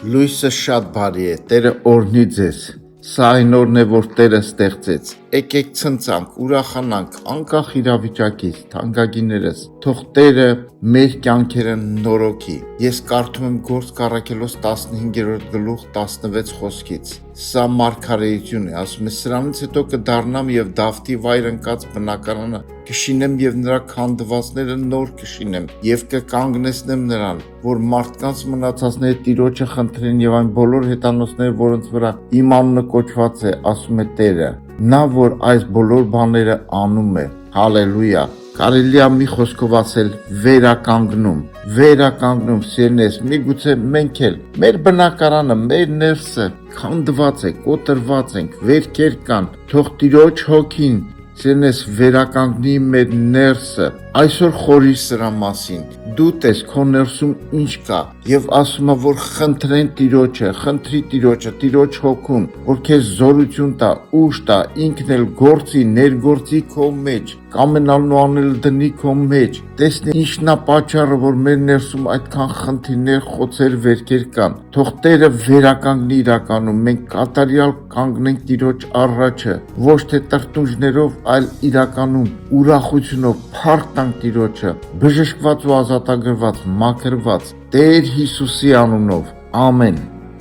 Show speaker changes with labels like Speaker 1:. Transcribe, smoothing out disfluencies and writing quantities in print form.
Speaker 1: Լույսը շատ բարի է, Տերը օրհնի ձեզ։ Սա այն օրն է, որ Տերը ստեղծեց։ Եկեք ցնծանք, ուրախանանք, անկախ իրավիճակից, թանկագիներս։ Թող Տերը մեր կյանքերը նորոգի։ Ես կարդում եմ Գործք առաքելոց 15-րդ գլուխ 16 խոսքից։ Սա մարգարեություն է, ասում է, սրանից հետո կդառնամ եւ Դավթի վայր ընկած բնակարանը կշինեմ եւ նրա քանդվածները նոր կշինեմ եւ կկանգնեցնեմ նրան, որ մարդկանց մնացածները Տիրոջը խնդրեն եւ այն բոլոր հետանոցները, որոնց վրա իմ անունը կոչված է, ասում է Տերը։ Նա, որ այս բոլոր բաները անում է։ Հալելույա։ Կարելի է մի խոսքով ասել վերականգնում, սիրնես, միգուցե մենք էլ, մեր բնակարանը, մեր ներսը քանդված է, կոտրված ենք, վերքեր կան, թող Տիրոջ հոգին, սիրնես, վերականգնի մեր ներսը, այսօր խորհիր սրա մասին, դու տես քո ներսում ինչ կա եւ ասում է, որ խնդրեն Տիրոջը, խնդրի Տիրոջը, Տիրոջ հոգուն, որ քեզ զորություն տա, ուժ տա, ինքն էլ գործի, ներգործի քո մեջ, կամենալն ու անելը դնի քո մեջ, տեսնի ինչն է պատճառը, որ մեր ներսում այդքան խնդիրներ, խոցեր, վերքեր կան, թող Տերը վերականգնի իրականում, մենք կատարյալ կանգնենք Տիրոջ առաջը, ոչ թե տրտունջներով, այլ իրականում ուրախությունով, փառք տանք Տիրոջը, բժշկված ու ազատագրված, մաքրված, Տեր Հիսուսի անունով, ամեն։